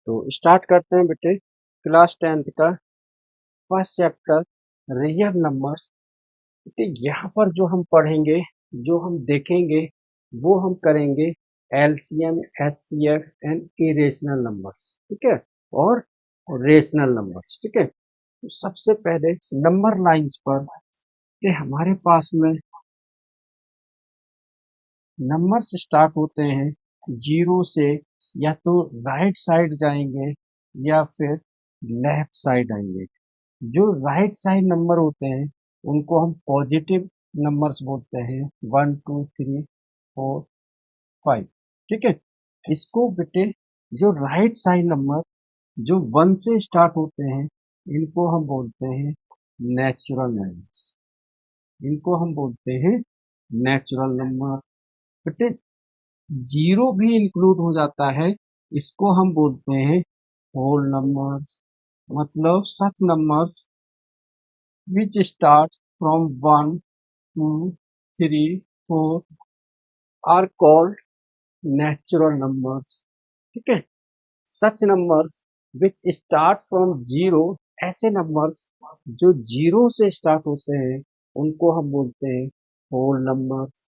तो स्टार्ट करते हैं बेटे क्लास 10th का फर्स्ट चैप्टर रियल नंबर्स। बेटे यहाँ पर जो हम पढ़ेंगे, जो हम देखेंगे, वो हम करेंगे LCM, HCF and irrational numbers, ठीक है, और रेशनल नंबर्स, ठीक है। तो सबसे पहले नंबर लाइंस पर कि हमारे पास में नंबर्स स्टार्ट होते हैं जीरो से, या तो राइट साइड जाएंगे या फिर लेफ्ट साइड आएंगे। जो राइट साइड नंबर होते हैं उनको हम पॉजिटिव नंबर्स बोलते हैं, 1 2 3 4 5, ठीक है। इसको बेटे जो राइट साइड नंबर जो 1 से स्टार्ट होते हैं इनको हम बोलते हैं नेचुरल नंबर, इनको हम बोलते हैं नेचुरल नंबर। बेटे जीरो भी इंक्लूड हो जाता है, इसको हम बोलते हैं होल नंबर्स, मतलब सच numbers which start from 1 2 3 4 are called natural numbers, ठीक है। Such numbers which start from zero, ऐसे नंबर्स जो जीरो से स्टार्ट होते हैं उनको हम बोलते हैं होल नंबर्स,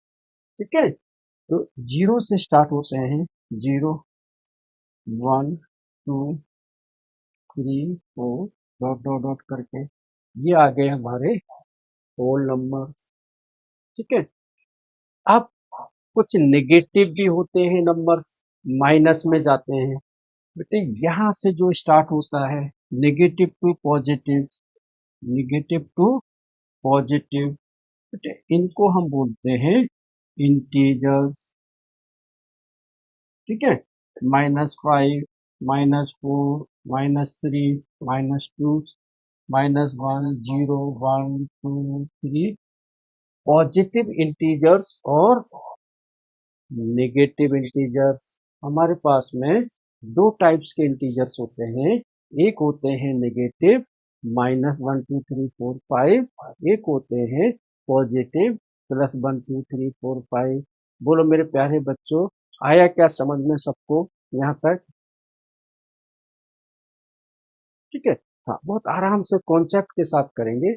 ठीक है। तो जीरो से स्टार्ट होते हैं, जीरो 1 2 3 4 डॉट डॉट डॉट करके ये आ गए हमारे होल नंबर्स, ठीक है। अब कुछ नेगेटिव भी होते हैं नंबर्स, माइनस में जाते हैं। बेटे यहाँ से जो स्टार्ट होता है negative to positive, negative to positive, बेटे इनको हम बोलते हैं इंटीजर्स, ठीक है। -5 -4 -3 -2 -1 0 1 2 3 पॉजिटिव इंटीजर्स और नेगेटिव इंटीजर्स। हमारे पास में दो टाइप्स के इंटीजर्स होते हैं, एक होते हैं नेगेटिव -1 2 3 4 5, एक होते हैं पॉजिटिव +1 2 3 4 5। बोलो मेरे प्यारे बच्चों, आया क्या समझ में सबको यहाँ तक? ठीक है, हाँ, बहुत आराम से कॉन्सेप्ट के साथ करेंगे,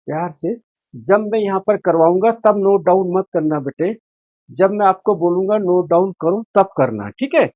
प्यार से। जब मैं यहाँ पर करवाऊंगा तब नोट डाउन मत करना बेटे, जब मैं आपको बोलूंगा नोट डाउन करो तब करना, ठीक है।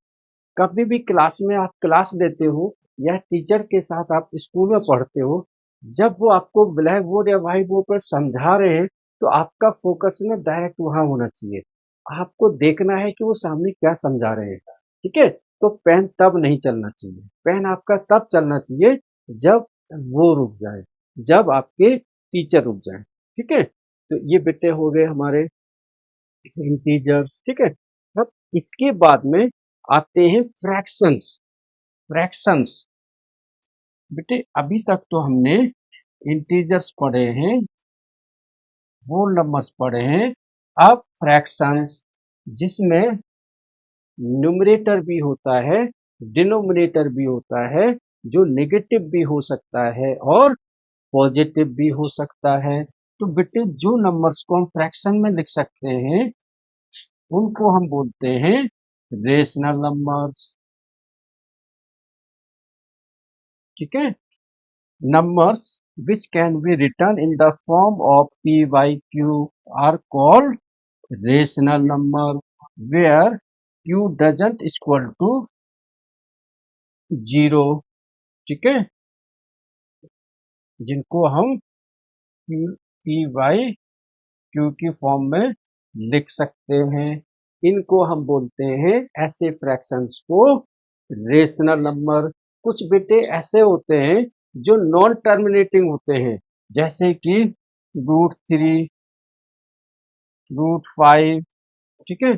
कभी भी क्लास में आप क्लास लेते हो या टीचर के साथ आप स्कूल में पढ़ते हो, जब वो आपको ब्लैक बोर्ड या व्हाइट बोर्ड पर समझा रहे हैं तो आपका फोकस ना डायरेक्ट वहां होना चाहिए। आपको देखना है कि वो सामने क्या समझा रहे हैं, ठीक है। तो पेन तब नहीं चलना चाहिए, पेन आपका तब चलना चाहिए जब वो रुक जाए, जब आपके टीचर रुक जाए, ठीक है। तो ये बेटे हो गए हमारे इंटीजर्स, ठीक है। अब इसके बाद में आते हैं फ्रैक्शंस। फ्रैक्शंस बेटे अभी तक तो हमने इंटीजर्स पढ़े हैं, होल नंबर्स पढ़े हैं। अब फ्रैक्शंस जिसमें न्यूमरेटर भी होता है, डिनोमिनेटर भी होता है, जो नेगेटिव भी हो सकता है और पॉजिटिव भी हो सकता है। तो बेटे जो नंबर्स को हम फ्रैक्शन में लिख सकते हैं उनको हम बोलते हैं रेशनल नंबर्स, ठीक है। Numbers which can be written in the form of p by q are called rational number where q doesn't equal to 0, ठीक है, जिनको हम p by q की फॉर्म में लिख सकते हैं। इनको हम बोलते हैं, ऐसे फ्रैक्शंस को, रेशनल नंबर। कुछ बेटे ऐसे होते हैं जो नॉन टर्मिनेटिंग होते हैं, जैसे कि √3 √5, ठीक है,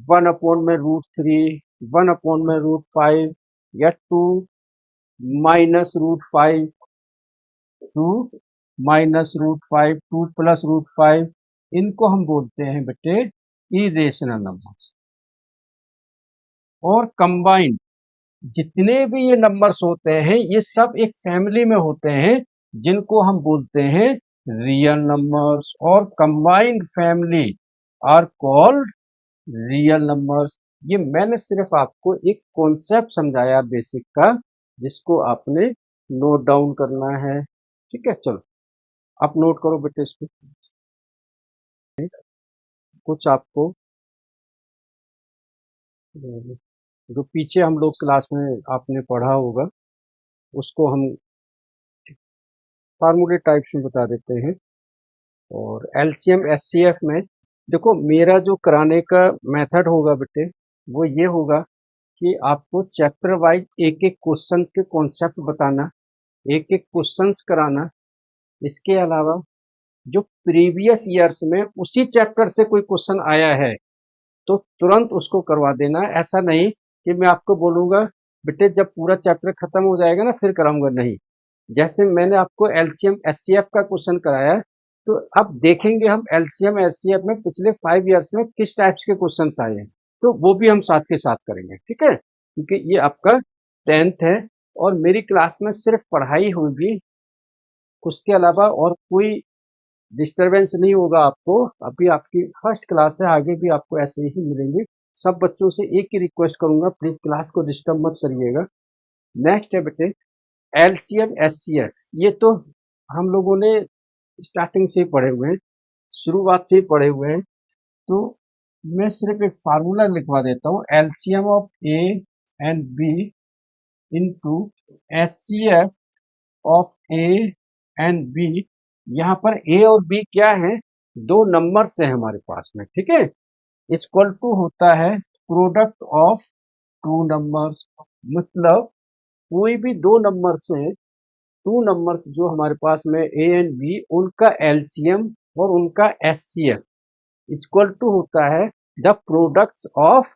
1/√3 1/√5 या 2 -√5 2 -√5 2 +√5, इनको हम बोलते हैं बेटे इरेशनल नंबर्स। और कंबाइंड जितने भी ये नंबर्स होते हैं ये सब एक फैमिली में होते हैं, जिनको हम बोलते हैं रियल नंबर्स, और combined family are called real numbers. ये मैंने सिर्फ आपको एक कॉन्सेप्ट समझाया बेसिक का, जिसको आपने नोट डाउन करना है। ठीक है, चलो आप नोट करो बेटे इसको। कुछ आपको जो पीछे हम लोग क्लास में आपने पढ़ा होगा, उसको हम फार्मूले टाइप्स में बता देते हैं। और एलसीएम एचसीएफ में देखो, मेरा जो कराने का मेथड होगा बेटे, वो ये होगा कि आपको चैप्टर वाइज एक एक क्वेश्चन के कॉन्सेप्ट बताना, एक एक क्वेश्चंस कराना। इसके अलावा जो प्रीवियस ईयर्स में उसी चैप्टर से कोई क्वेश्चन आया है तो तुरंत उसको करवा देना। ऐसा नहीं कि मैं आपको बोलूंगा बेटे जब पूरा चैप्टर खत्म हो जाएगा ना फिर कराऊंगा, नहीं। जैसे मैंने आपको एलसीएम एचसीएफ का क्वेश्चन कराया, तो अब देखेंगे हम एलसीएम एचसीएफ में पिछले 5 इयर्स में किस टाइप्स के क्वेश्चन आए हैं, तो वो भी हम साथ के साथ करेंगे। ठीक है, क्योंकि ये आपका 10th है और मेरी क्लास में सिर्फ पढ़ाई होगी, उसके अलावा और कोई डिस्टरबेंस नहीं होगा आपको। अभी आपकी फर्स्ट क्लास है, आगे भी आपको ऐसे ही मिलेंगे। सब बच्चों से एक ही रिक्वेस्ट करूंगा, प्लीज क्लास को डिस्टर्ब मत करिएगा। नेक्स्ट है बेटे एलसीएम एचसीएफ। ये तो हम लोगों ने स्टार्टिंग से ही पढ़े हुए हैं, शुरुआत से ही पढ़े हुए हैं। तो मैं सिर्फ एक फार्मूला लिखवा देता हूँ, LCM of A and B into HCF of A and B. यहाँ पर ए और बी क्या है, दो नंबर्स है हमारे पास में। ठीक है, इक्वल टू होता है प्रोडक्ट ऑफ टू नंबर्स। मतलब कोई भी दो नंबर्स हैं, टू नंबर्स जो हमारे पास में ए एंड बी, उनका एलसीएम और उनका एचसीएफ इक्वल टू होता है the products of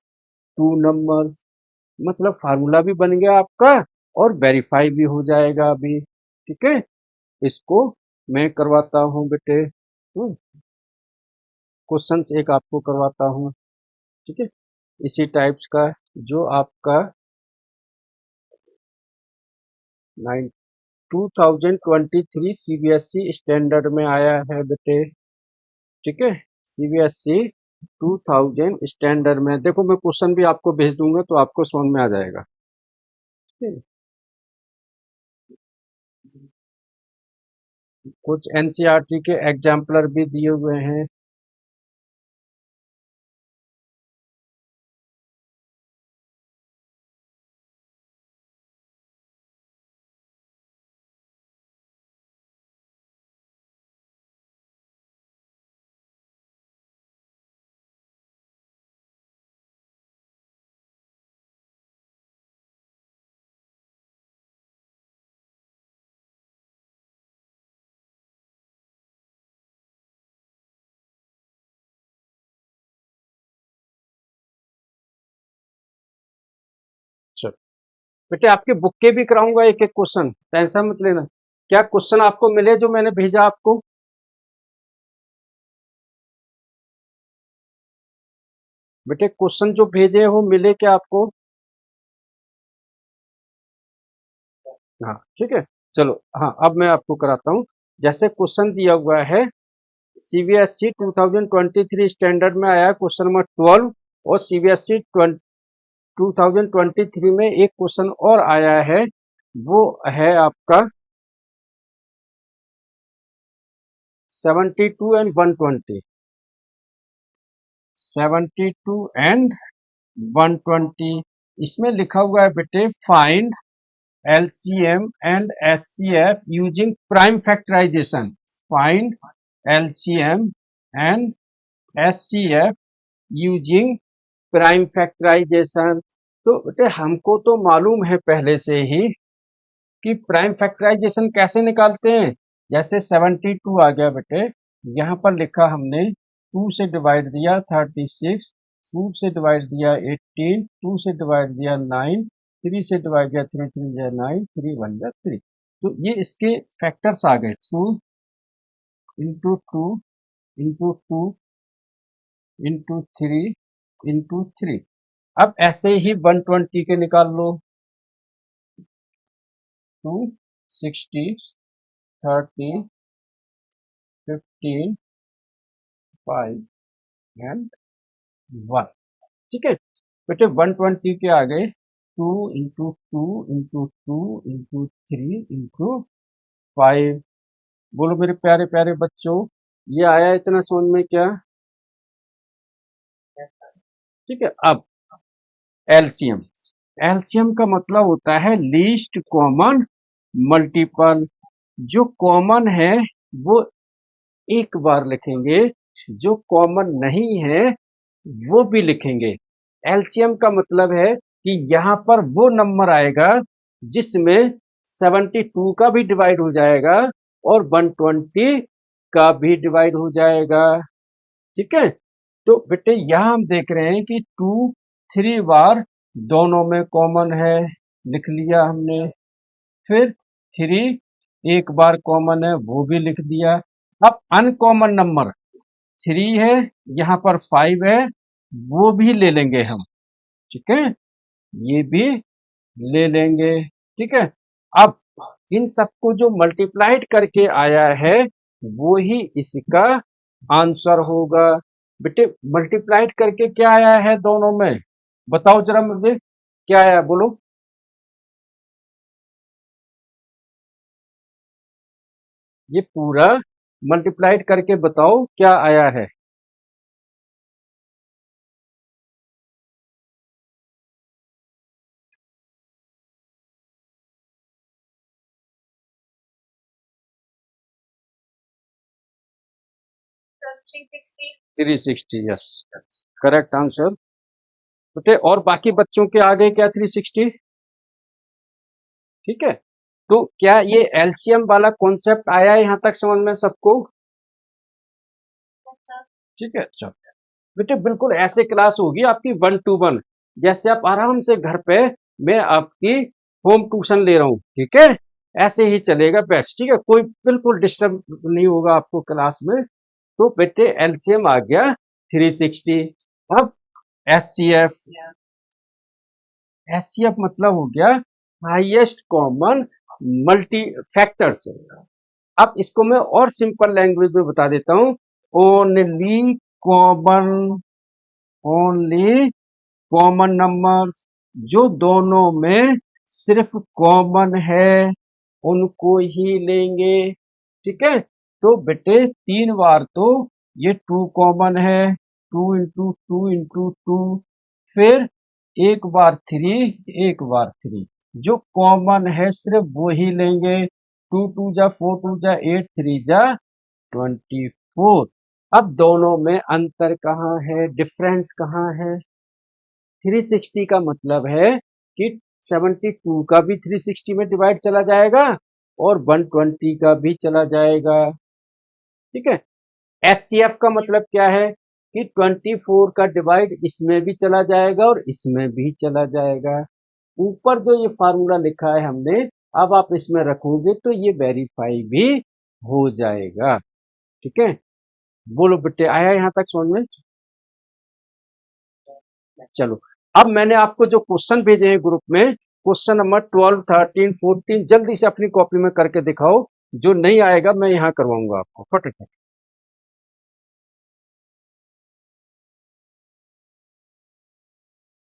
two numbers. मतलब फार्मूला भी बन गया आपका और वेरीफाई भी हो जाएगा अभी। ठीक है, इसको मैं करवाता हूँ बेटे, क्वेश्चंस एक आपको करवाता हूँ। ठीक है, इसी टाइप्स का जो आपका 2023 सीबीएसई स्टैंडर्ड में आया है बेटे। ठीक है, सीबीएसई 2000 स्टैंडर्ड में देखो, मैं क्वेश्चन भी आपको भेज दूंगा तो आपको समझ में आ जाएगा। ठीक है? कुछ एनसीईआरटी के एग्जाम्पलर भी दिए हुए हैं। चलो बेटे, आपके बुक के भी कराऊंगा एक एक क्वेश्चन, टेंशन मत लेना। क्या क्वेश्चन आपको मिले जो मैंने भेजा आपको? बेटे क्वेश्चन जो भेजे वो मिले क्या आपको? हाँ ठीक है, चलो हाँ अब मैं आपको कराता हूँ। जैसे क्वेश्चन दिया हुआ है, सीबीएसई 2023 स्टैंडर्ड में आया क्वेश्चन नंबर 12, और सीबीएसई 2023 में एक क्वेश्चन और आया है, वो है आपका 72 एंड 120। 72 एंड 120, इसमें लिखा हुआ है बेटे find LCM and HCF using prime factorisation. Find LCM and HCF using prime factorisation. तो बेटे हमको तो मालूम है पहले से ही कि प्राइम फैक्टराइजेशन कैसे निकालते हैं। जैसे 72 आ गया बेटे, यहाँ पर लिखा हमने 2 से डिवाइड दिया 36, 2 से डिवाइड दिया 18, 2 से डिवाइड दिया 9, 3 से डिवाइड दिया 3 3 जा 9, 3 1 जा 3। तो ये इसके फैक्टर्स आ गए, 2 इंटू 2 इंटू 2 इंटू 3 इंटू 3। अब ऐसे ही 120 के निकाल लो, 2 60 30 15 5 एंड 1। ठीक है, बेटे 120 के आगे 2 × 2 × 2 × 3 × 5। बोलो मेरे प्यारे प्यारे बच्चों, ये आया इतना समझ में क्या? ठीक है। अब एलसीएम, एलसीएम का मतलब होता है लीस्ट कॉमन मल्टीपल। जो कॉमन है वो एक बार लिखेंगे, जो कॉमन नहीं है वो भी लिखेंगे। एलसीएम का मतलब है कि यहाँ पर वो नंबर आएगा जिसमें 72 का भी डिवाइड हो जाएगा और 120 का भी डिवाइड हो जाएगा। ठीक है। तो बेटे यहाँ हम देख रहे हैं कि 2 3 बार दोनों में कॉमन है, लिख लिया हमने। फिर 3 एक बार कॉमन है, वो भी लिख दिया। अब अनकॉमन नंबर 3 है, यहाँ पर 5 है, वो भी ले लेंगे हम। ठीक है, ये भी ले लेंगे। ठीक है। अब इन सबको जो मल्टीप्लाइड करके आया है वो ही इसका आंसर होगा। बेटे मल्टीप्लाइड करके क्या आया है दोनों में, बताओ जरा मुझे, क्या आया बोलो। ये पूरा मल्टीप्लाइड करके बताओ क्या आया है। 360, यस, करेक्ट आंसर। बेटे और बाकी बच्चों के आ गए क्या 360? ठीक है। तो क्या ये एलसीएम वाला कॉन्सेप्ट आया है यहाँ तक समझ में सबको? ठीक है। चलो बेटे बिल्कुल ऐसे क्लास होगी आपकी 1 to 1, जैसे आप आराम से घर पे मैं आपकी होम ट्यूशन ले रहा हूँ। ठीक है, ऐसे ही चलेगा बेस्ट। ठीक है, कोई बिल्कुल डिस्टर्ब नहीं होगा आपको क्लास में। तो बेटे एलसीएम आ गया 360। अब एचसीएफ, एचसीएफ मतलब हो गया हाईएस्ट कॉमन मल्टी फैक्टर्स। अब इसको मैं और सिंपल लैंग्वेज में बता देता हूँ। Only common, only common numbers, जो दोनों में सिर्फ कॉमन है उनको ही लेंगे। ठीक है। तो बेटे 3 बार तो ये 2 कॉमन है, 2 × 2 × 2, फिर एक बार 3, एक बार 3, जो कॉमन है सिर्फ वो ही लेंगे। 2 2 जा 4 2 जा 8, 3 जा 24। अब दोनों में अंतर कहाँ है, डिफरेंस कहाँ है? 360 का मतलब है कि 72 का भी 360 में डिवाइड चला जाएगा और 120 का भी चला जाएगा। ठीक है। एचसीएफ का मतलब क्या है कि 24 का डिवाइड इसमें भी चला जाएगा और इसमें भी चला जाएगा। ऊपर जो ये फार्मूला लिखा है हमने, अब आप इसमें रखोगे तो ये वेरीफाई भी हो जाएगा। ठीक है। बोलो बेटे आया यहाँ तक समझ में? चलो अब मैंने आपको जो क्वेश्चन भेजे हैं ग्रुप में, क्वेश्चन नंबर 12 13 14 जल्दी से अपनी कॉपी में करके दिखाओ। जो नहीं आएगा मैं यहाँ करवाऊंगा आपको फटाफट।